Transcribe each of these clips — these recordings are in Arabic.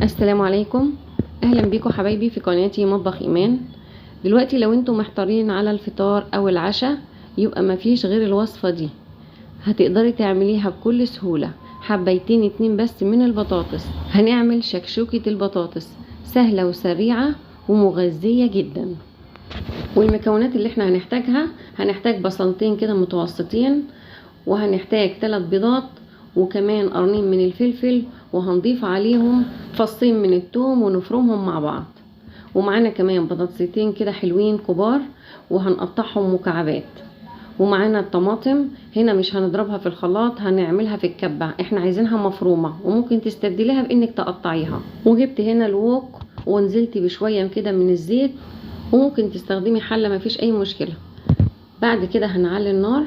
السلام عليكم، اهلا بيكم حبايبي في قناتي مطبخ ايمان. دلوقتي لو انتم محتارين على الفطار او العشاء يبقى مفيش غير الوصفة دي، هتقدري تعمليها بكل سهولة. حبيتين اتنين بس من البطاطس، هنعمل شكشوكة البطاطس سهلة وسريعة ومغذية جدا. والمكونات اللي احنا هنحتاجها، هنحتاج بصلتين كده متوسطين، وهنحتاج 3 بيضات، وكمان قرنين من الفلفل، وهنضيف عليهم فصين من الثوم ونفرمهم مع بعض. ومعانا كمان بطاطستين كده حلوين كبار وهنقطعهم مكعبات. ومعانا الطماطم هنا مش هنضربها في الخلاط، هنعملها في الكبة، احنا عايزينها مفرومة وممكن تستبدليها بانك تقطعيها. وجبت هنا الوok ونزلت بشوية كده من الزيت، وممكن تستخدمي حلة مفيش اي مشكلة. بعد كده هنعلي النار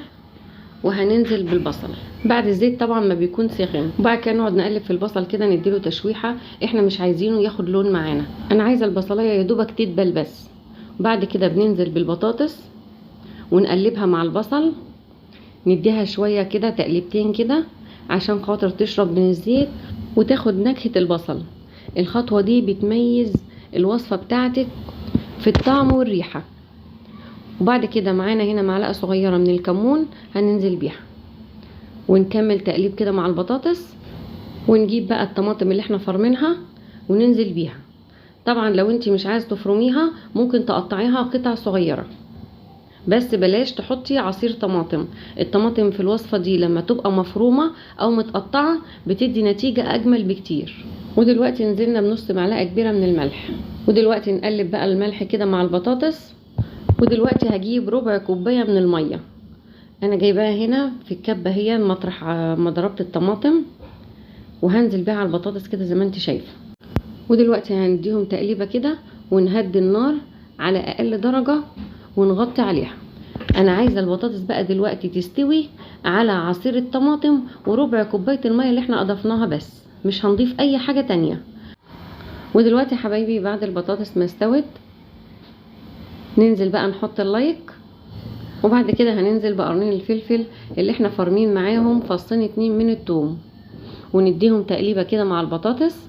وهننزل بالبصل بعد الزيت طبعا ما بيكون سخن، وبعد كده نقعد نقلب في البصل كده نديله تشويحه، احنا مش عايزينه ياخد لون معانا، انا عايزه البصلايه يا دوبك تدبل بس. بعد كده بننزل بالبطاطس ونقلبها مع البصل، نديها شويه كده تقليبتين كده عشان خاطر تشرب من الزيت وتاخد نكهه البصل. الخطوه دي بتميز الوصفه بتاعتك في الطعم والريحه. وبعد كده معانا هنا معلقه صغيره من الكمون هننزل بيها، ونكمل تقليب كده مع البطاطس. ونجيب بقى الطماطم اللي احنا فرمينها وننزل بيها. طبعا لو انت مش عايز تفرميها ممكن تقطعيها قطع صغيره، بس بلاش تحطي عصير طماطم. الطماطم في الوصفه دي لما تبقى مفرومه او متقطعه بتدي نتيجه اجمل بكتير. ودلوقتي نزلنا بنص معلقه كبيره من الملح، ودلوقتي نقلب بقى الملح كده مع البطاطس. ودلوقتي هجيب ربع كوبايه من الميه، انا جايباها هنا في الكبه هي مطرح ما ضربت الطماطم، وهنزل بيها على البطاطس كده زي ما انت شايفه. ودلوقتي هنديهم تقليبه كده ونهدي النار على اقل درجه ونغطي عليها. انا عايزه البطاطس بقى دلوقتي تستوي على عصير الطماطم وربع كوبايه الميه اللي احنا اضفناها بس، مش هنضيف اي حاجه تانية. ودلوقتي يا حبايبي بعد البطاطس ما استوت ننزل بقى نحط اللايك، وبعد كده هننزل بقرنين الفلفل اللي احنا فارمين معاهم فصين 2 من الثوم، ونديهم تقليبه كده مع البطاطس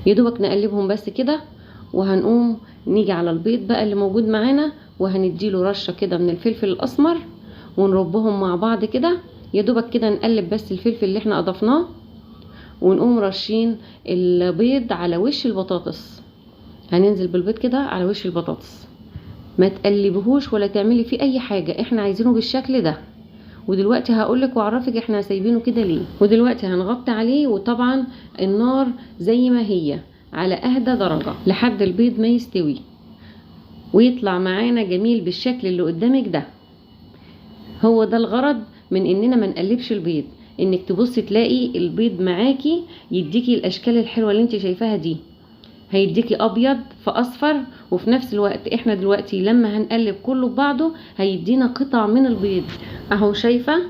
يدوبك نقلبهم بس كده. وهنقوم نيجي على البيض بقى اللي موجود معانا وهنديله رشه كده من الفلفل الاسمر ونربهم مع بعض كده يدوبك كده. نقلب بس الفلفل اللي احنا اضفناه ونقوم رشين البيض على وش البطاطس. هننزل بالبيض كده على وش البطاطس، ما تقلبهوش ولا تعملي فيه اي حاجه، احنا عايزينه بالشكل ده. ودلوقتي هقولك واعرفك احنا سايبينه كده ليه. ودلوقتي هنغطي عليه، وطبعا النار زي ما هي على اهدى درجه لحد البيض ما يستوي ويطلع معانا جميل بالشكل اللي قدامك ده. هو ده الغرض من اننا ما نقلبش البيض، انك تبصي تلاقي البيض معاكي يديكي الاشكال الحلوه اللي انت شايفاها دي، هيديكي ابيض في اصفر. وفي نفس الوقت احنا دلوقتي لما هنقلب كله ببعضه هيدينا قطع من البيض اهو، شايفه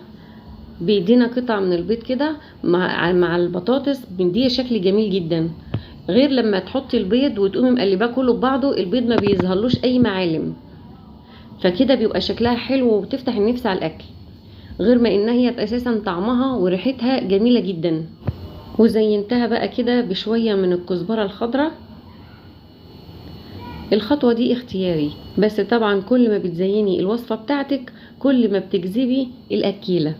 بيدينا قطع من البيض كده مع البطاطس، بيديها شكل جميل جدا. غير لما تحطي البيض وتقومي مقلباه كله ببعضه البيض ما بيظهرلوش اي معالم، فكده بيبقى شكلها حلو وبتفتح النفس على الاكل، غير ما انها هي اساسا طعمها وريحتها جميله جدا. وزينتها بقى كده بشويه من الكزبره الخضراء. الخطوة دي اختياري، بس طبعا كل ما بتزيني الوصفة بتاعتك كل ما بتجذبي الأكيلة.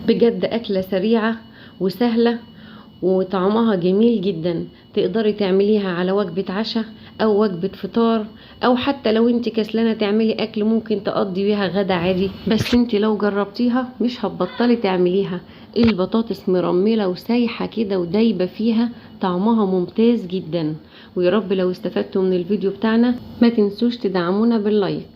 بجد أكلة سريعة وسهلة وطعمها جميل جدا، تقدري تعمليها على وجبة عشاء أو وجبة فطار، أو حتى لو انت كسلانة تعملي أكل ممكن تقضي بيها غدا عادي. بس انت لو جربتيها مش هتبطلي تعمليها. البطاطس مرملة وسايحة كده ودايبة فيها، طعمها ممتاز جدا. ويا رب لو استفدتوا من الفيديو بتاعنا ما تنسوش تدعمونا باللايك.